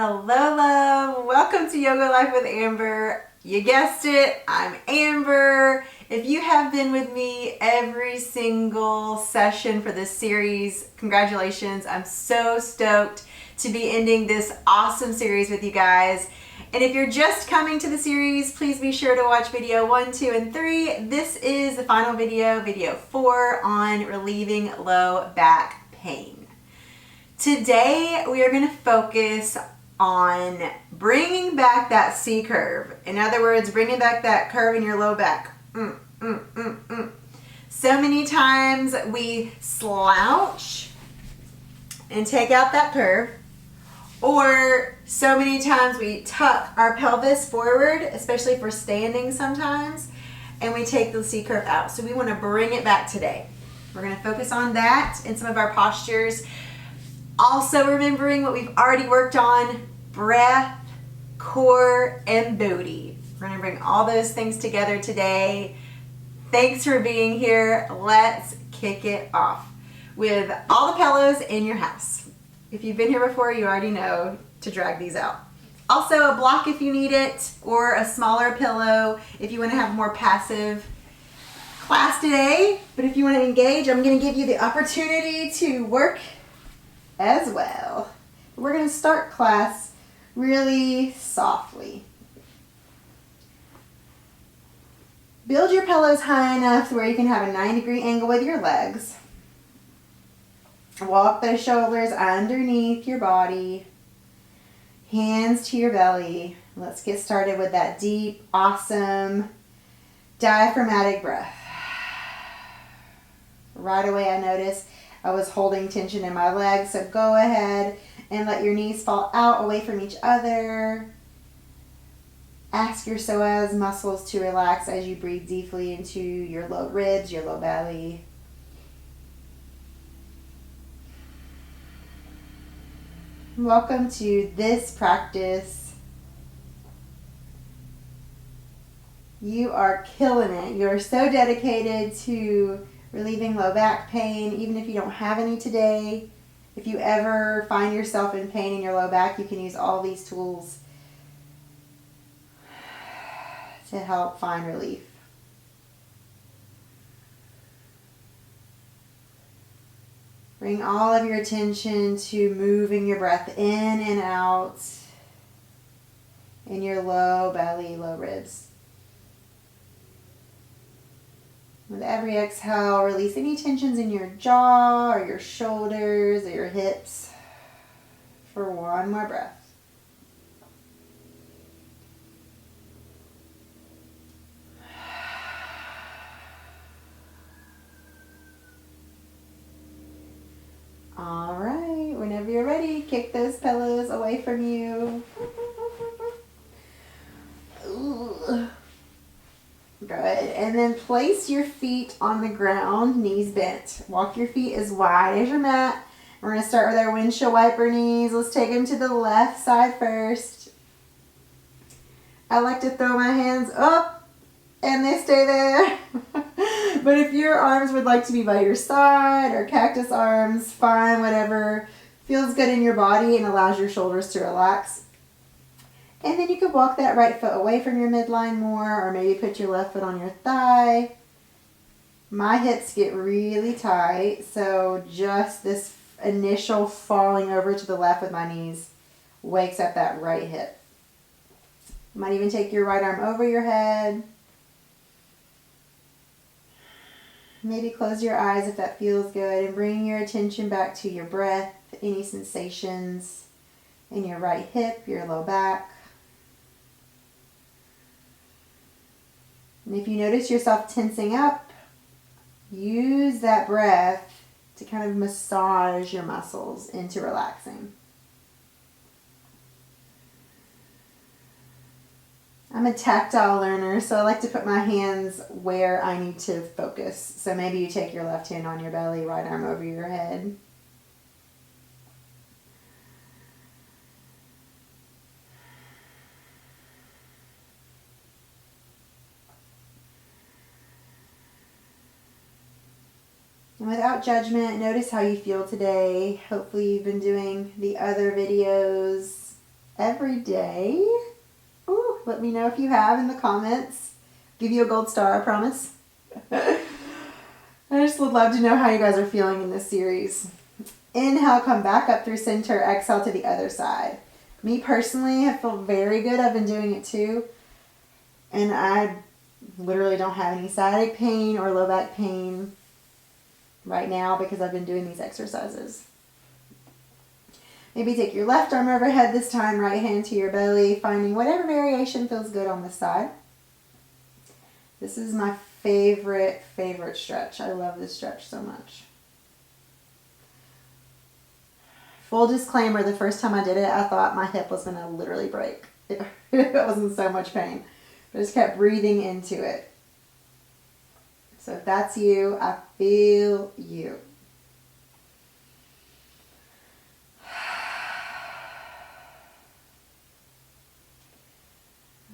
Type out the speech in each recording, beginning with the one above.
Hello, love. Welcome to Yoga Life with Amber. You guessed it, I'm Amber. If you have been with me every single session for this series, congratulations. I'm so stoked to be ending this awesome series with you guys. And if you're just coming to the series, please be sure to watch video 1, 2, and 3. This is the final video, video 4 on relieving low back pain. Today, we are going to focus on bringing back that C curve. In other words, bringing back that curve in your low back. So many times we slouch and take out that curve, or so many times we tuck our pelvis forward, especially for standing sometimes, and we take the C curve out. So we want to bring it back today. We're going to focus on that in some of our postures. Also remembering what we've already worked on, breath, core, and booty. We're going to bring all those things together today. Thanks for being here. Let's kick it off with all the pillows in your house. If you've been here before, you already know to drag these out. Also a block if you need it, or a smaller pillow if you want to have a more passive class today. But if you want to engage, I'm going to give you the opportunity to work as well. We're going to start class really softly. Build your pillows high enough where you can have a 90-degree angle with your legs. Walk those shoulders underneath your body. Hands to your belly. Let's get started with that deep, awesome, diaphragmatic breath. Right away I noticed I was holding tension in my legs, so go ahead and let your knees fall out away from each other. Ask your psoas muscles to relax as you breathe deeply into your low ribs, your low belly. Welcome to this practice. You are killing it. You're so dedicated to relieving low back pain, even if you don't have any today. If you ever find yourself in pain in your low back, you can use all these tools to help find relief. Bring all of your attention to moving your breath in and out in your low belly, low ribs. With every exhale, release any tensions in your jaw or your shoulders or your hips for one more breath. All right, whenever you're ready, kick those pillows away from you. Ooh. Good. And then place your feet on the ground, knees bent. Walk your feet as wide as your mat. We're going to start with our windshield wiper knees. Let's take them to the left side first. I like to throw my hands up and they stay there. But if your arms would like to be by your side, or cactus arms, fine, whatever feels good in your body and allows your shoulders to relax. And then you could walk that right foot away from your midline more, or maybe put your left foot on your thigh. My hips get really tight, so just this initial falling over to the left with my knees wakes up that right hip. You might even take your right arm over your head. Maybe close your eyes if that feels good, and bring your attention back to your breath, any sensations in your right hip, your low back. And if you notice yourself tensing up, use that breath to kind of massage your muscles into relaxing. I'm a tactile learner, so I like to put my hands where I need to focus. So maybe you take your left hand on your belly, right arm over your head. And without judgment, notice how you feel today. Hopefully you've been doing the other videos every day. Ooh, let me know if you have in the comments. Give you a gold star, I promise. I just would love to know how you guys are feeling in this series. Inhale, come back up through center. Exhale to the other side. Me personally, I feel very good. I've been doing it too. And I literally don't have any sciatic pain or low back pain right now because I've been doing these exercises. Maybe take your left arm overhead this time, right hand to your belly, finding whatever variation feels good on this side. This is my favorite stretch. I love this stretch so much. Full disclaimer, the first time I did it, I thought my hip was going to literally break. It was in so much pain. I just kept breathing into it. So if that's you, I feel you.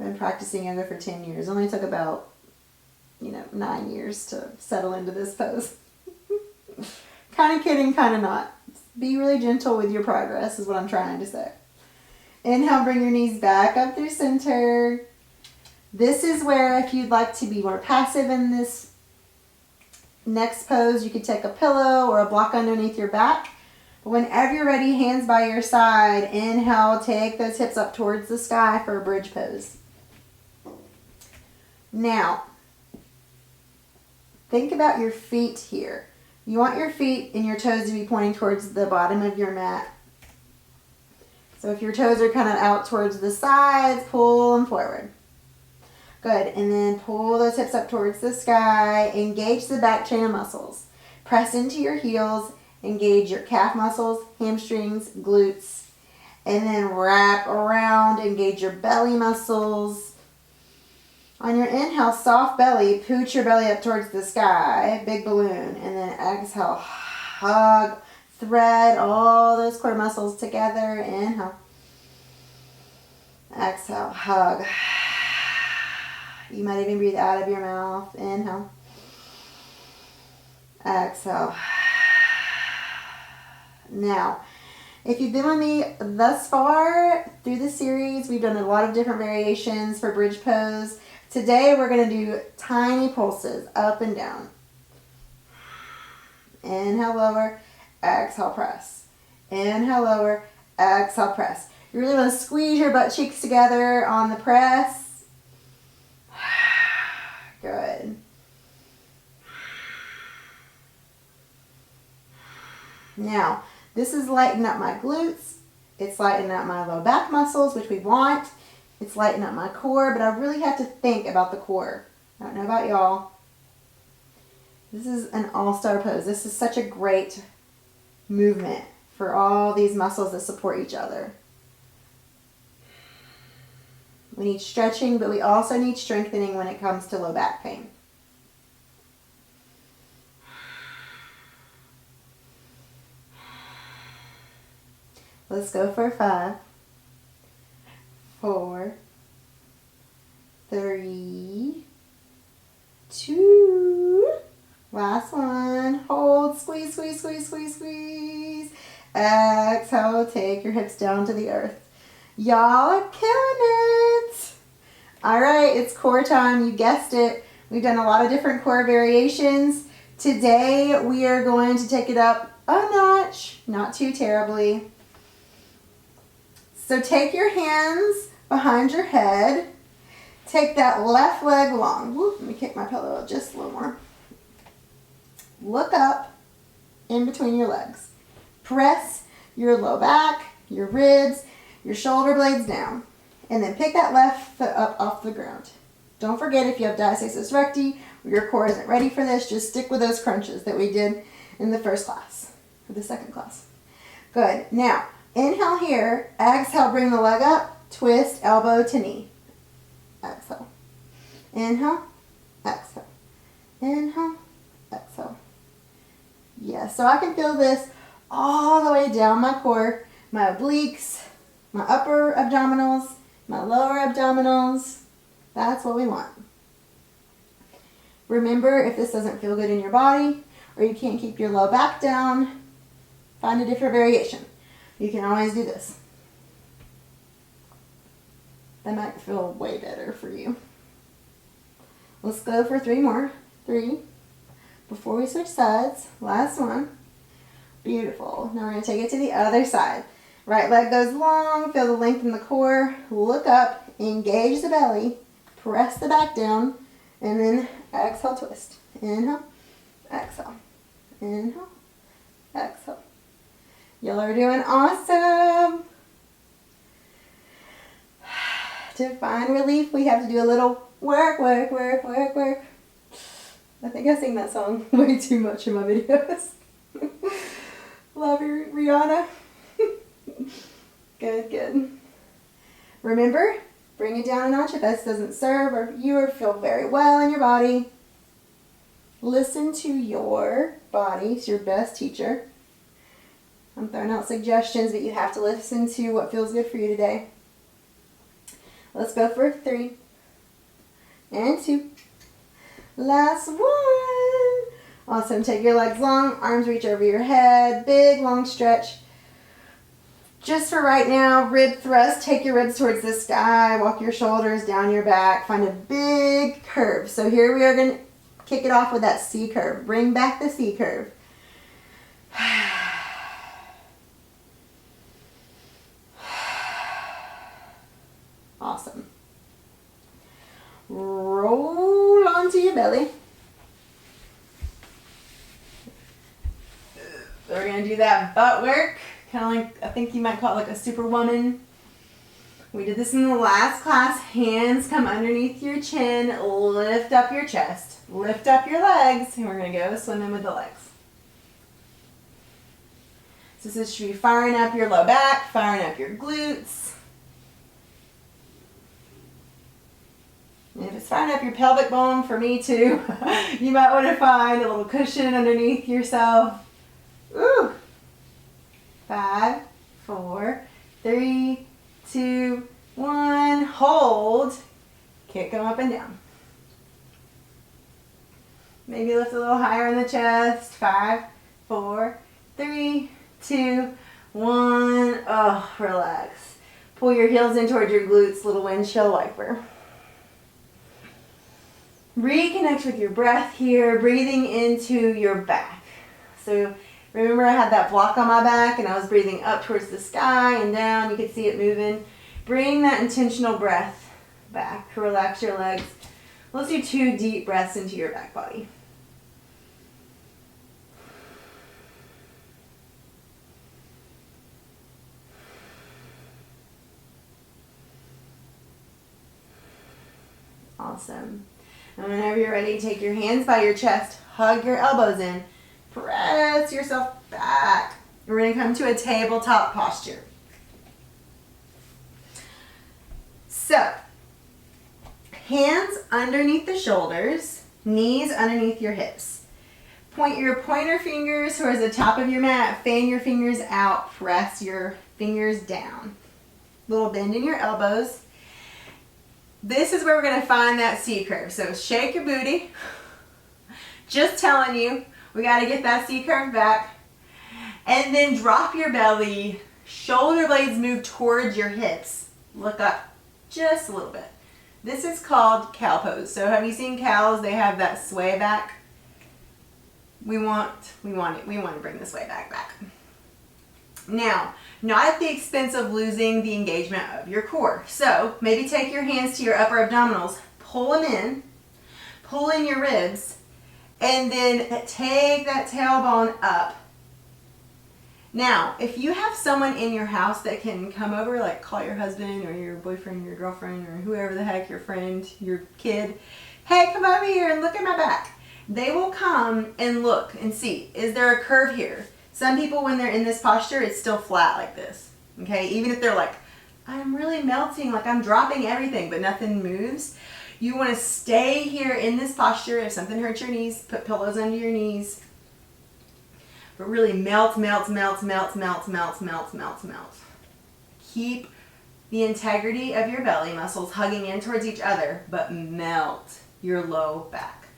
I've been practicing yoga for 10 years. It only took about, 9 years to settle into this pose. Kind of kidding, kind of not. Be really gentle with your progress is what I'm trying to say. Inhale, bring your knees back up through center. This is where if you'd like to be more passive in this next pose, you could take a pillow or a block underneath your back. But whenever you're ready, hands by your side. Inhale, take those hips up towards the sky for a bridge pose. Now, think about your feet here. You want your feet and your toes to be pointing towards the bottom of your mat. So if your toes are kind of out towards the sides, pull them forward. Good. And then pull those hips up towards the sky. Engage the back chain of muscles. Press into your heels. Engage your calf muscles, hamstrings, glutes. And then wrap around. Engage your belly muscles. On your inhale, soft belly, pooch your belly up towards the sky, big balloon, and then exhale, hug, thread all those core muscles together. Inhale. Exhale, hug. You might even breathe out of your mouth. Inhale. Exhale. Now, if you've been with me thus far through the series, we've done a lot of different variations for bridge pose. Today we're going to do tiny pulses up and down. Inhale, lower, exhale, press. Inhale, lower, exhale, press. You really want to squeeze your butt cheeks together on the press. Good. Now, this is lightening up my glutes. It's lightening up my low back muscles, which we want. It's lightening up my core, but I really have to think about the core. I don't know about y'all. This is an all-star pose. This is such a great movement for all these muscles that support each other. We need stretching, but we also need strengthening when it comes to low back pain. Let's go for 5, 4, 3, 2, last one. Hold, squeeze, squeeze, squeeze, squeeze, squeeze. Exhale, take your hips down to the earth. Y'all are killing it. All right, it's core time. You guessed it. We've done a lot of different core variations. Today, we are going to take it up a notch, not too terribly. So take your hands behind your head. Take that left leg long. Whoop, let me kick my pillow up just a little more. Look up in between your legs. Press your low back, your ribs, your shoulder blades down. And then pick that left foot up off the ground. Don't forget, if you have diastasis recti or your core isn't ready for this, just stick with those crunches that we did in the first class, or the second class. Good. Now, inhale here. Exhale, bring the leg up. Twist elbow to knee. Exhale. Inhale. Exhale. Inhale. Exhale. Yes, so I can feel this all the way down my core, my obliques, my upper abdominals, my lower abdominals. That's what we want. Remember, if this doesn't feel good in your body or you can't keep your low back down, find a different variation. You can always do this. That might feel way better for you. Let's go for 3 more. 3. Before we switch sides, last one. Beautiful. Now we're going to take it to the other side. Right leg goes long, feel the length in the core, look up, engage the belly, press the back down, and then exhale, twist. Inhale, exhale, inhale, exhale. Y'all are doing awesome. To find relief, we have to do a little work, work, work, work, work. I think I sing that song way too much in my videos. Love you, Rihanna. Good, good. Remember, bring it down a notch if this doesn't serve or you or feel very well in your body. Listen to your body. It's your best teacher. I'm throwing out suggestions, but you have to listen to what feels good for you today. Let's go for 3 and 2. Last one. Awesome. Take your legs long, arms reach over your head, big long stretch. Just for right now, rib thrust, take your ribs towards the sky, walk your shoulders down your back, find a big curve. So here we are going to kick it off with that C curve. Bring back the C curve. Awesome. Roll onto your belly. We're going to do that butt work, kind of like, I think you might call it like a superwoman. We did this in the last class. Hands come underneath your chin, lift up your chest, lift up your legs, and we're going to go swimming with the legs. So this should be firing up your low back, firing up your glutes. And if it's firing up your pelvic bone, for me too, you might want to find a little cushion underneath yourself. Ooh. 5, 4, 3, 2, 1. Hold. Kick them up and down. Maybe lift a little higher in the chest. 5, 4, 3, 2, 1. Oh, relax. Pull your heels in towards your glutes, little windshield wiper. Reconnect with your breath here, breathing into your back. So remember I had that block on my back and I was breathing up towards the sky and down. You could see it moving. Bring that intentional breath back. Relax your legs. Let's do 2 deep breaths into your back body. Awesome. And whenever you're ready, take your hands by your chest, hug your elbows in, press yourself back. We're going to come to a tabletop posture. So, hands underneath the shoulders, knees underneath your hips. Point your pointer fingers towards the top of your mat, fan your fingers out, press your fingers down. Little bend in your elbows. This is where we're going to find that C curve. So shake your booty. Just telling you, we got to get that C curve back. And then drop your belly. Shoulder blades move towards your hips. Look up just a little bit. This is called cow pose. So have you seen cows? They have that sway back. We want to bring the sway back. Now, not at the expense of losing the engagement of your core. So maybe take your hands to your upper abdominals, pull them in, pull in your ribs, and then take that tailbone up. Now, if you have someone in your house that can come over, like call your husband or your boyfriend, your girlfriend, or whoever the heck, your friend, your kid, hey, come over here and look at my back. They will come and look and see, is there a curve here? Some people, when they're in this posture, it's still flat like this, okay? Even if they're like, I'm really melting, like I'm dropping everything, but nothing moves. You want to stay here in this posture. If something hurts your knees, put pillows under your knees. But really melt, melt, melt, melt, melt, melt, melt, melt, melt. Keep the integrity of your belly muscles hugging in towards each other, but melt your low back.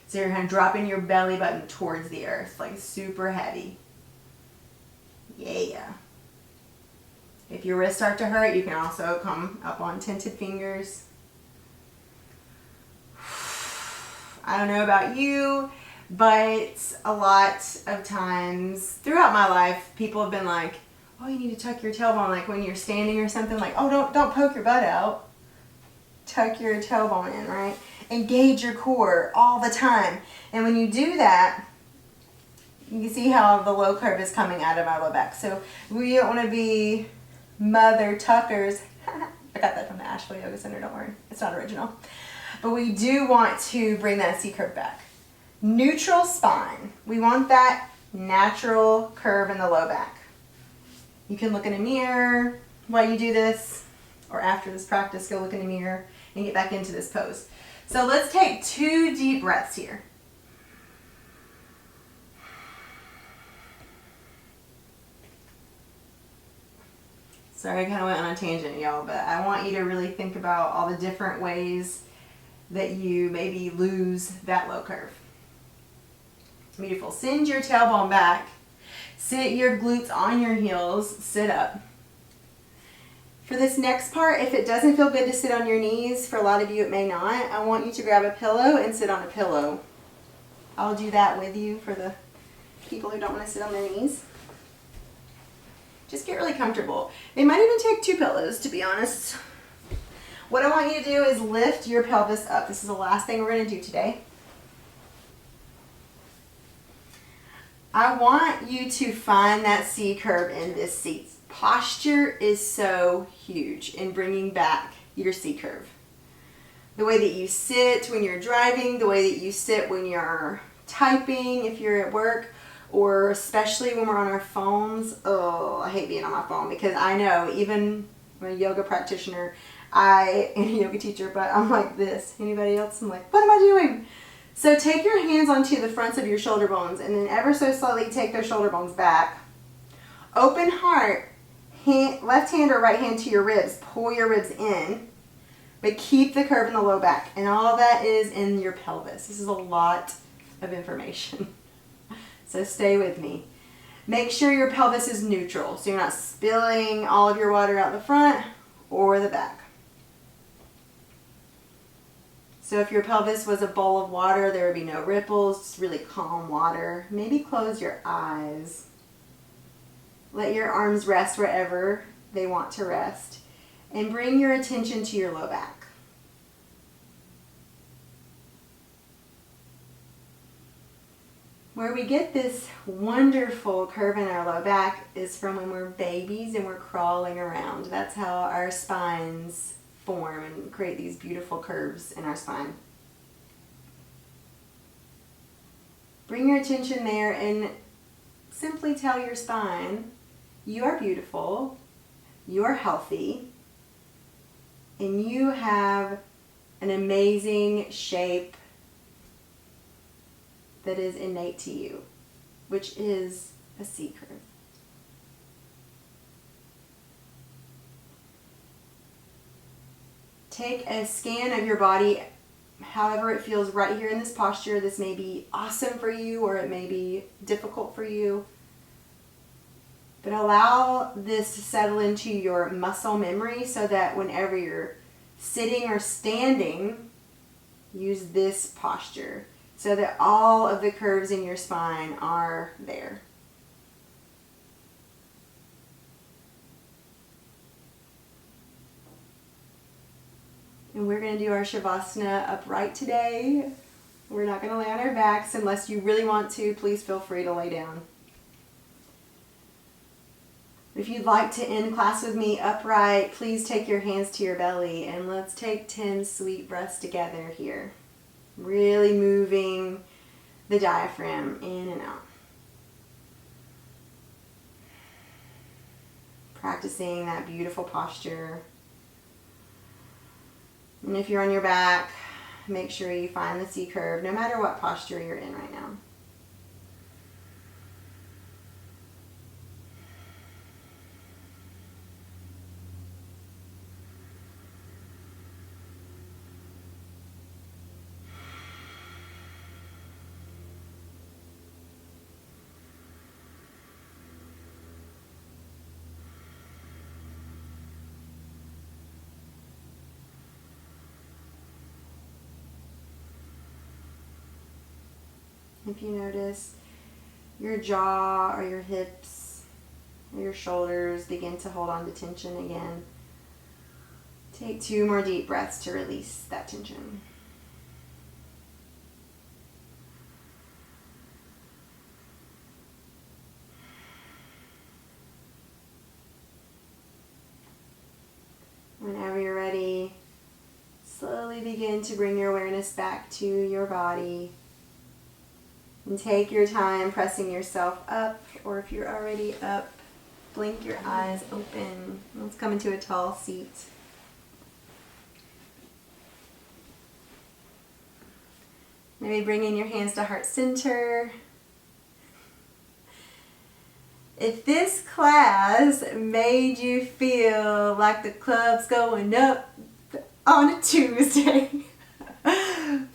So you're kind of dropping your belly button towards the earth, like super heavy. Yeah. If your wrists start to hurt, you can also come up on tented fingers. I don't know about you, but a lot of times throughout my life, people have been like, oh, you need to tuck your tailbone, like when you're standing or something, like, oh, don't poke your butt out. Tuck your tailbone in, right? Engage your core all the time. And when you do that, you can see how the low curve is coming out of my low back. So we don't want to be mother tuckers. I got that from the Asheville Yoga Center, don't worry. It's not original. But we do want to bring that C curve back. Neutral spine. We want that natural curve in the low back. You can look in a mirror while you do this, or after this practice, go look in a mirror and get back into this pose. So let's take 2 deep breaths here. Sorry, I kind of went on a tangent, y'all, but I want you to really think about all the different ways that you maybe lose that low curve. Beautiful. Send your tailbone back. Sit your glutes on your heels. Sit up. For this next part, if it doesn't feel good to sit on your knees, for a lot of you it may not, I want you to grab a pillow and sit on a pillow. I'll do that with you for the people who don't want to sit on their knees. Just get really comfortable. They might even take 2 pillows, to be honest. What I want you to do is lift your pelvis up. This is the last thing we're going to do today. I want you to find that C curve in this seat. Posture is so huge in bringing back your C curve. The way that you sit when you're driving, the way that you sit when you're typing, if you're at work, or especially when we're on our phones. Oh, I hate being on my phone because I know, even I'm a yoga practitioner, I am a yoga teacher, but I'm like this. Anybody else? I'm like, what am I doing? So take your hands onto the fronts of your shoulder bones and then ever so slightly take those shoulder bones back. Open heart, left hand or right hand to your ribs. Pull your ribs in, but keep the curve in the low back. And all that is in your pelvis. This is a lot of information. So stay with me. Make sure your pelvis is neutral, so you're not spilling all of your water out the front or the back. So if your pelvis was a bowl of water, there would be no ripples, just really calm water. Maybe close your eyes. Let your arms rest wherever they want to rest. And bring your attention to your low back. Where we get this wonderful curve in our low back is from when we're babies and we're crawling around. That's how our spines form and create these beautiful curves in our spine. Bring your attention there and simply tell your spine, you are beautiful, you are healthy, and you have an amazing shape that is innate to you, which is a C curve. Take a scan of your body, however it feels right here in this posture. This may be awesome for you or it may be difficult for you. But allow this to settle into your muscle memory so that whenever you're sitting or standing, use this posture so that all of the curves in your spine are there. And we're going to do our Shavasana upright today. We're not going to lay on our backs unless you really want to. Please feel free to lay down. If you'd like to end class with me upright, please take your hands to your belly and let's take 10 sweet breaths together here. Really moving the diaphragm in and out. Practicing that beautiful posture. And if you're on your back, make sure you find the C curve, no matter what posture you're in right now. if you notice your jaw or your hips or your shoulders begin to hold on to tension again. Take 2 more deep breaths to release that tension. Whenever you're ready, slowly begin to bring your awareness back to your body. And take your time pressing yourself up, or if you're already up, blink your eyes open. Let's come into a tall seat. Maybe bringing your hands to heart center. If this class made you feel like the club's going up on a Tuesday,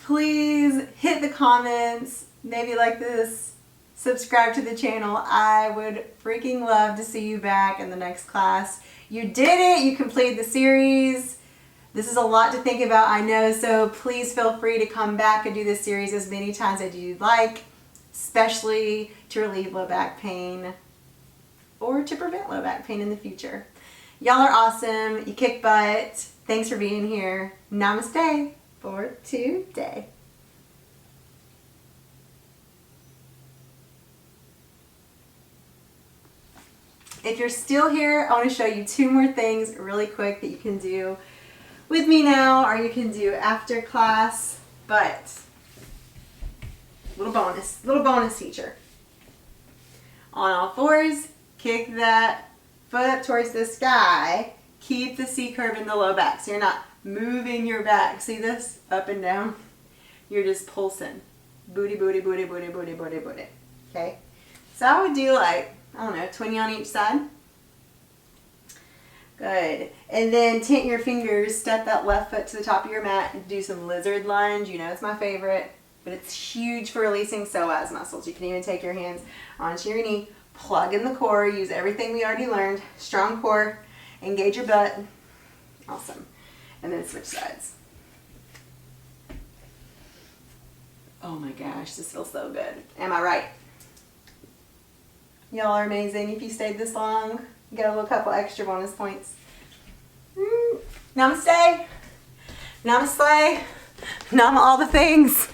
please hit the comments, maybe like this, subscribe to the channel. I would freaking love to see you back in the next class. You did it, you completed the series. This is a lot to think about, I know, so please feel free to come back and do this series as many times as you'd like, especially to relieve low back pain or to prevent low back pain in the future. Y'all are awesome. You kick butt. Thanks for being here. Namaste for today. If you're still here, I want to show you 2 more things really quick that you can do with me now, or you can do after class, but little bonus feature. On all fours, kick that foot up towards the sky. Keep the C curve in the low back, so you're not moving your back. See this? Up and down. You're just pulsing. Booty, booty, booty, booty, booty, booty, booty. Okay? So I would do like, I don't know, 20 on each side. Good. And then tent your fingers, step that left foot to the top of your mat and do some lizard lunge. You know it's my favorite, but it's huge for releasing psoas muscles. You can even take your hands onto your knee, plug in the core, use everything we already learned. Strong core, engage your butt. Awesome. And then switch sides. Oh my gosh, this feels so good. Am I right? Y'all are amazing. If you stayed this long, you got a little couple extra bonus points. Namaste. Namaste. Nama all the things.